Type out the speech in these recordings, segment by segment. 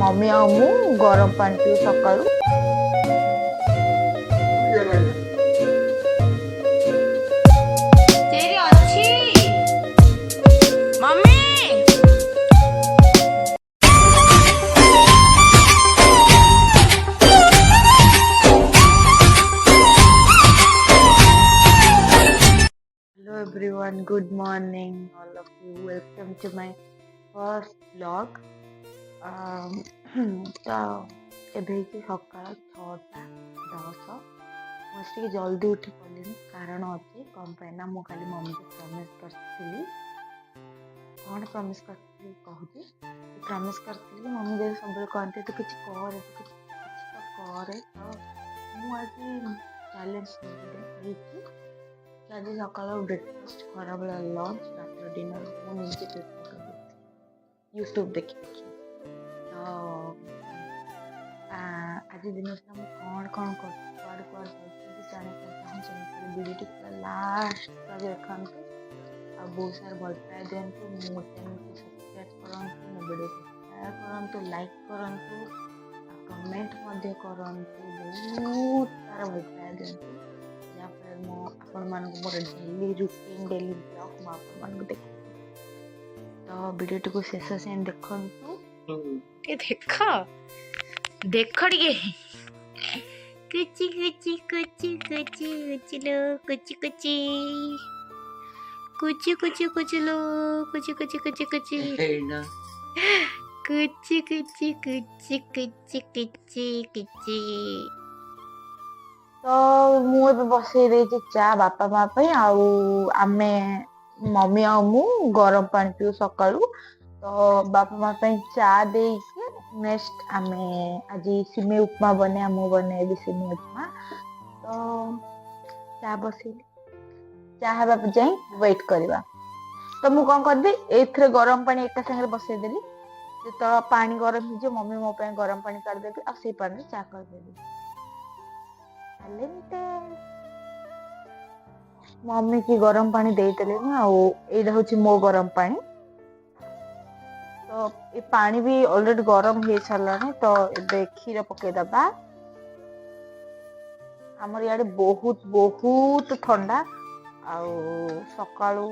Mummy आ मु गरम पानी पिऊ सकाळू। तेरी अच्छी mummy. Hello everyone, good morning all of you. Welcome to my first vlog. ତ ଏବେ ହେଇଛି ସକାଳ 6:10। ମୁଁ ଟିକେ ଜଲ୍ଦି ଉଠି ପଡ଼ିଲିନି, କାରଣ ଅଛି କ'ଣ ପାଇଁ ନା ମୁଁ କାଲି ମମ୍ମିକୁ ପ୍ରମିସ୍ କରିଥିଲି। କ'ଣ ପ୍ରମିସ୍ କରିଥିଲି କହୁଛି। ପ୍ରମିସ୍ କରିଥିଲି ମମ୍ମି ଯଦି ସବୁବେଳେ କହନ୍ତି ତୁ କିଛି କରେ, ତୁ କିଛି ତ କରେ। ତ ମୁଁ ଆଜି ଚ୍ୟାଲେଞ୍ଜ ହେଇଛି। ଆଜି ସକାଳ ବ୍ରେକଫାଷ୍ଟ, ଖରାବେଳ ଲଞ୍ଚ, ରାତିର ଡିନର ମୁଁ ନିଜେ ପ୍ରିପେୟାର କରିବି ୟୁଟ୍ୟୁବ ଦେଖି ଦେଖି। ତ ଆଜି ଦିନ ସାରା ମୁଁ କ'ଣ କରୁଛି, କୁଆଡ଼େ ଯାଉଛି ଜାଣିବାକୁ ଚାହୁଁଛନ୍ତି ଭିଡ଼ିଓଟି ପୁରା ଲାଷ୍ଟ ଦେଖନ୍ତୁ। ଆଉ ବହୁତ ସାରା ଭଲ ପାଇବା ଦିଅନ୍ତୁ, ମୋ ଚ୍ୟାନେଲକୁ ସବସ୍କ୍ରାଇବ୍ କରନ୍ତୁ, ମୋ ଭିଡ଼ିଓକୁ ସେୟାର କରନ୍ତୁ, ଲାଇକ୍ କରନ୍ତୁ, ଆଉ କମେଣ୍ଟ ମଧ୍ୟ କରନ୍ତୁ। ବହୁତ ସାରା ଭଲ ପାଇବା ଦିଅନ୍ତୁ, ଯାହାଫଳରେ ମୁଁ ଆପଣମାନଙ୍କୁ ମୋର ଡେଲି ରୁଟିନ୍, ଡେଲି ବ୍ଲଗ୍ ମୁଁ ଆପଣମାନଙ୍କୁ ଦେଖିବି। ତ ଭିଡ଼ିଓଟିକୁ ଶେଷ ଯାଏଁ ଦେଖନ୍ତୁ। ଟିକେ ଦେଖ ଟିକେ କୁଚି କୁଚି କୁଚି କୁଚି କୁଚି लो कुची कुची कुची कुची कुची लो कुची कुची कुची कुची कुची कुची कुची कुची कुची कुची। ତ ମୁଁ ଏବେ ବସେଇ ଦେଇଛି ଚା ବାପା ମା ପାଇଁ, ଆଉ ଆମେ ମମ୍ମି ଆଉ ମୁଁ ଗରମ ପାଣି ପିଉ ସକାଳୁ। ତ ବାପା ମା ପାଇଁ ଚା ଦେଇକି ନେକ୍ସଟ ଆମେ ଆଜି ସିମେଇ ଉପମା ବନେଇବା, ମୁଁ ବନେଇବି ସିମେଇ ଉପମା। ତ ଚା ବସେଇଲି, ଚା ହେବା ଯାଏଁ ୱେଟ୍ କରିବା। ତ ମୁଁ କ'ଣ କରିବି, ଏଇଥିରେ ଗରମ ପାଣି ଏକା ସାଙ୍ଗରେ ବସେଇଦେଲି। ଯେତେବେଳେ ପାଣି ଗରମ ହେଇଯିବ ମମ୍ମି ମୋ ପାଇଁ ଗରମ ପାଣି କାଢ଼ିଦେବି, ଆଉ ସେଇ ପାଣିରେ ଚା କରିଦେବି। मम्मी की गरम पानी देदेले एटा हूँ मो गरम पानी। तो ये पानी भी ऑलरेडी गरम हो सारा। तो ये क्षीर पकईदबा। आमर इे बहुत बहुत ठंडा, आउ सकाळू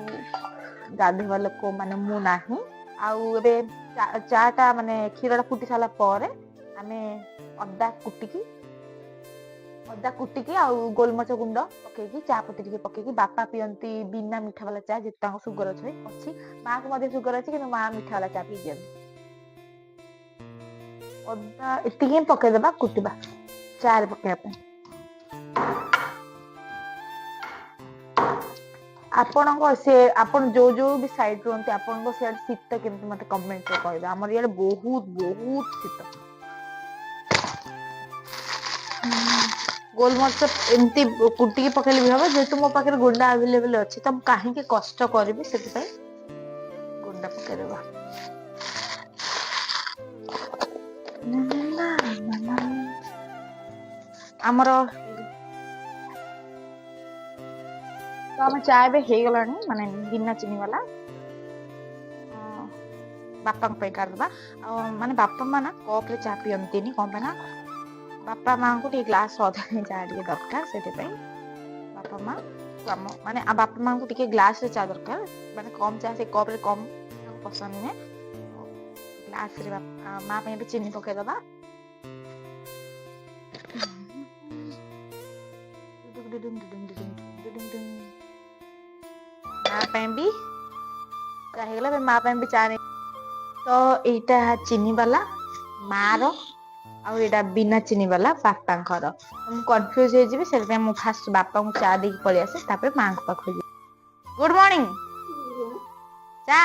गाधोवा लोक माने मु नाही। आउ एबे चाटा माने क्षीरटा फुटी सारा पर आमे अदा कुटिकी आउ गोलमरिच गुंड पकईकी चा पत्ती टिके पकईकी बापा पियंती बिना मीठा वाला चा, जिते सुगर अच्छी माँ को मध्य सुगर अच्छी कि माँ मीठा वाला चा पी दियंती। अदा एतिकी पकईदेबा कुटिबा चा रे पकईबा। आपण जो जो भी साइड रुहंती आपण सियाड शीत केमती मते कमेंट रे कहबे। हमर इयाडे बहुत बहुत शीत। गोलमरिच एमती कुटिकी पकेले भी हम, जेहेतु मो पाखे गुंडा अवेलेबल अच्छी तो कहीं कष्ट करी से गुंडा पकईदेबा। आमर तो आम चा ए गला माने बिना चीनी वाला बापा काटवा। माने बापा माँ ना कप रे चा पियंती कौन पे ना बापा माँ को ग्लास अधा चा टे दरकार से बापा माँ माने बापा माँ को ग्लास रे चा दरकार, माने कम चा से कप रे कम पसंद नुहे। ग्लास रे माँ पे भी चीनी पकईदबा। माँ भी चाहला माँ भी चा नहीं। तो यहाँ चीनी वाला माँ रो आउटा बिना चीनी वाला बापांकर। मुझे कन्फ्यूज हो फास्ट बापा को चा दे पलि आसे, तापर माँ को पाख। गुड मॉर्निंग चा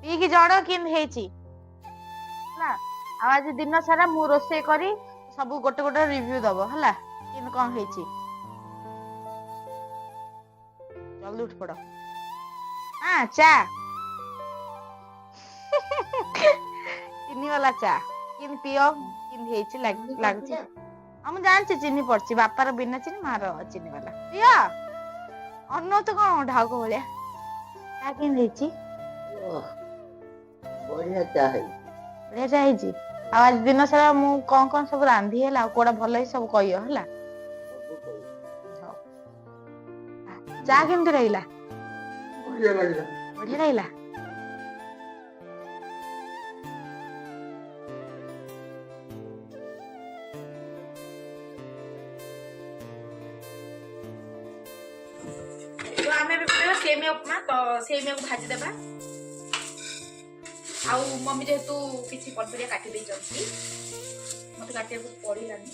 पी कि जड़ कि आज दिन सारा मु रोसे करी सब गोटे गोटे रिव्यू दब है कि कौन है। जल्दी उठ पड़। हाँ चा चीनी वाला चा कि पियो कि लगुच। हाँ मुझे जानची चीनी पड़ी बापार बिना चीनी माँ चीनी वाला पिया अन्न तो कौन ढाक भाया चा कि बढ़िया चा है। बढ़िया चाहिए आज दिन सारा मु कौन सब रांधी है कोड़ा भल ही सब कहियो है चा केमती रहा बढ़िया रहा तो आम सेमिया उपमा तो सेमिया को भाजी देबा आउ मम्मी जेहेतु किसी पनिपरिया काटी देइछंती मते काटिया को पड़िलानी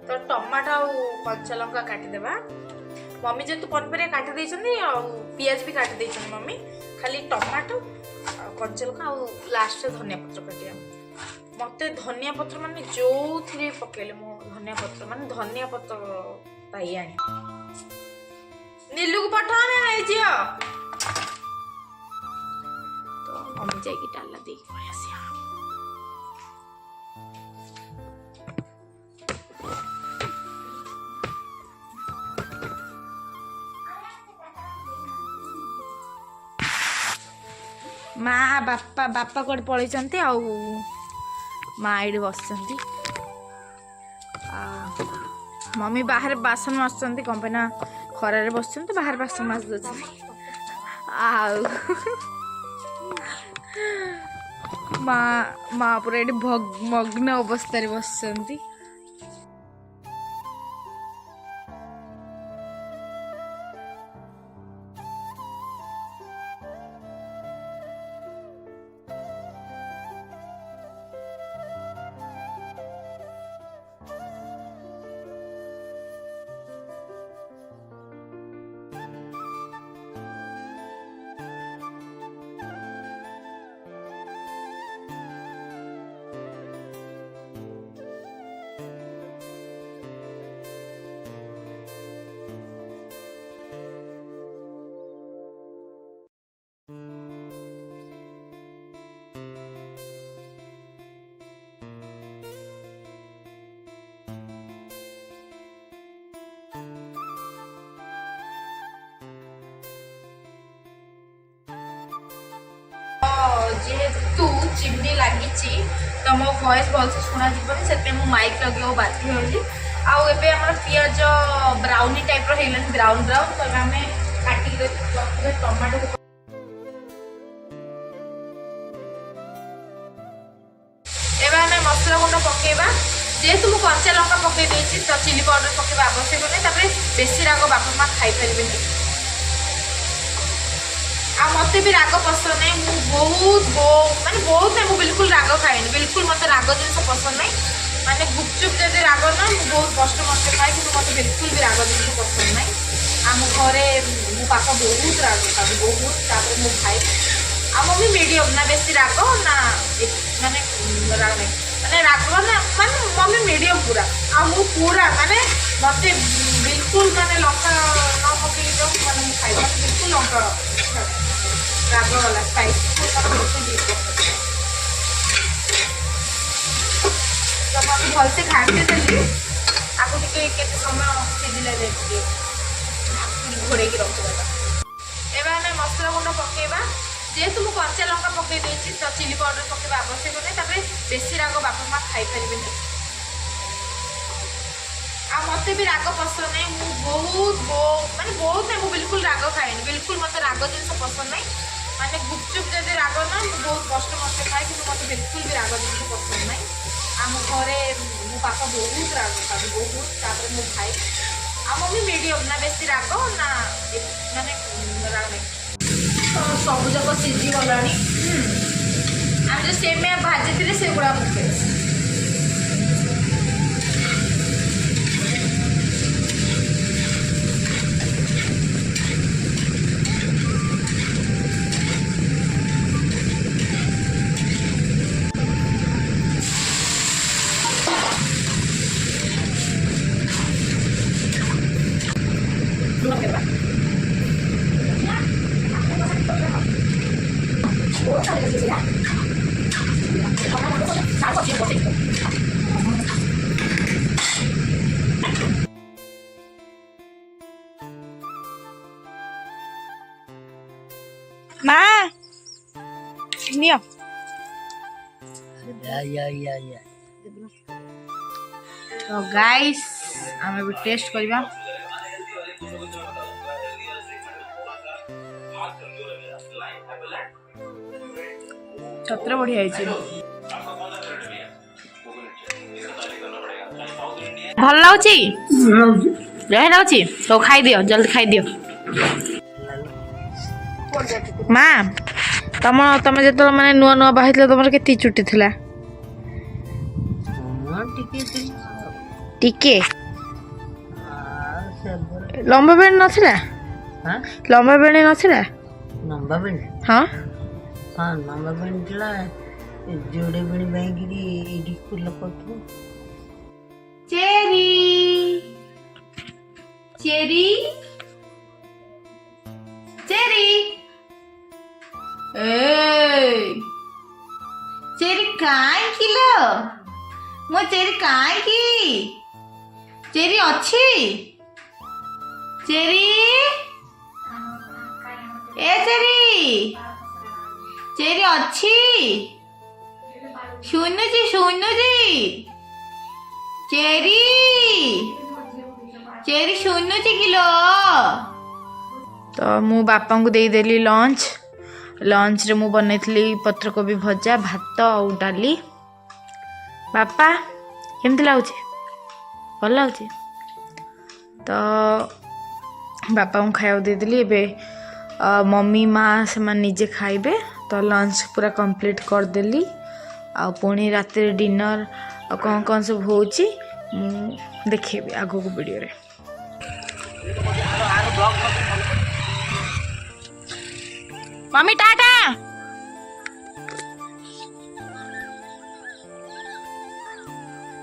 तो टमाटो आ कंचा लंका काटिदेबा मम्मी जेतु पनिपरिया काटी देइछन्ती आ पियाज भी काटी देइछन्ती मम्मी खाली टमाटो कंचा लंका आ लास्ट धनिया पत्र काटिया मते धनिया पत्र माने जो थिरे पकेले मो धनिया पत्र माने धनिया पत्र पाई आनी नीलू को पठा ना नहीं जियो तो मम्मी जाई की डाला दे के आसिया माँ बापा बापा कोड पळैचंती आ माँ एडी बसचंती मम्मी बाहर बासन मासचंती कंपना खरारे बसचंती बाहर बासन मास दचंती माँ पूरा एडी मग्न अवस्था रे बसचंती जेहेतु चिमनी लगी तो मो वॉइस भलसे शुणा जीवन से माइक लगे बाध्य होली आउ एबे हमर पियाज ब्राउनी टाइप रो हेलन ब्राउन ब्राउन तो आम काटिक टमाटो एबे आम मसला गुंड पकेबा जेहेतु मु कंचा लंका पकई देछि तो चिली पाउडर पकेबा आवश्यक नहीं तापर बेसी राग बापा माँ खाई पारे आ मत भी राग पसंद नहीं बहुत माने बहुत नहीं बिल्कुल राग खाएनि बिल्कुल मत राग जिन पसंद नहीं माने गुपचुप जब राग ना बहुत कष्ट मस्त खाए कि मत बिल्कुल भी राग जिन पसंद नहीं आम घरे मो पापा बहुत राग खाते बहुत मो भाई आ मम्मी मीडियम ना बेसी राग ना माने राग नहीं माने राग ना माने मम्मी मीडियम पूरा आ मु पूरा माने मत बिल्कुल माने लंका न पकई दो माने मु खाई बिल्कुल लंका राग वाला स्पाइसी तो मम्मी भलसे घाटे देली आपको केते समय सिझिला दे घोड़े रखा एवं आम मसला गुंड पकेबा जेहेतु मु कंचा लंका पकई देछि तो चिली पाउडर पकेबा आवश्यक नहीं तापर बेसी राग बापा माँ खाई पारे आ मत भी राग पसंद नहीं बहुत माने बहुत नहीं बिल्कुल राग खाएनि बिल्कुल मत राग जिन पसंद नहीं माने गुपचुप जब राग ना बहुत कष्ट मस्त खाए कि मत बिल्कुल भी राग जिन पसंद नहीं आम घरे मो पापा बहुत राग खाते बहुत मो भाई आ मम्मी मीडियम ना बेसी राग ना माने राग नहीं तो सब जाक सीझी गलानी आम जो सेमिया भाजी थे से गुड़ा पके माँ नियो तो गाइस आम भी टेस्ट करबा छत्र बढ़िया भल लगुच तो खाई दियो जल्दी खाई दियो माँ तमे जो मैंने नुआ नुआ बाहर तुम के चुटी थिला टिके लंबा बेणी नथिला लंबा बेणी नथिला लंबा बेणी हाँ हाँ लंबा बेणी थिला जोड़े बेणी बैंगिरी इडी फुल पकु चेरी चेरी चेरी ए चेरी काई किलो मो चेरी काई की चेरी अच्छी चेरी ए चेरी चेरी अच्छी शुनुजी चेरी चेरी शुनुजी किलो तो मु बापा को देदेली लंच रे मु बनैली पत्रकोबी भजा भात और डाली बापा केमती लगुच भल लगुच तो बापा को खाया देदेली एबे मम्मी माँ से निजे खाइबे तो लंच पूरा कंप्लीट करदेली आ पुणी रात डिनर कौन कौन सब हो देखेबी आगो को वीडियो रे मम्मी टाटा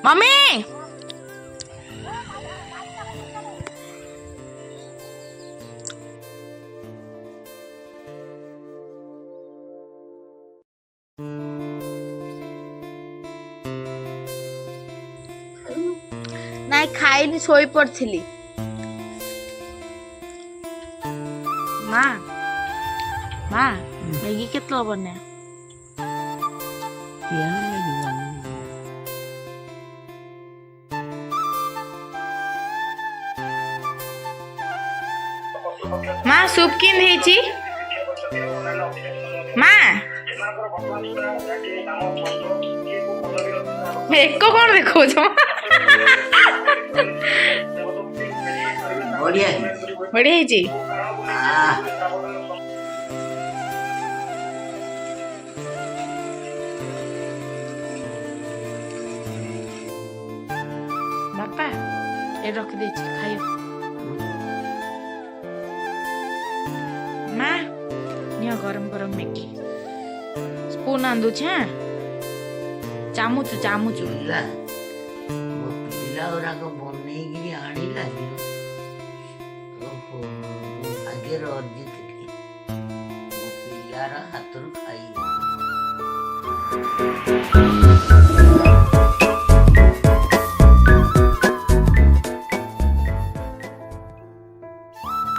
मम्मी नाई खाई शोई पड़ी माँ माँ मैगी केतला बने माँ सूप कि माँ एक कौन देखो बढ़िया बढ़िया जी बापा ये रख दे खाइयो माँ नियो गरम गरम मैगी स्पून आंदू छे चामुच चामुच पिला मो पिला ओराक बनेगिरी आनिला ओहो आगे अर्जित मो पिलार हाथ खाई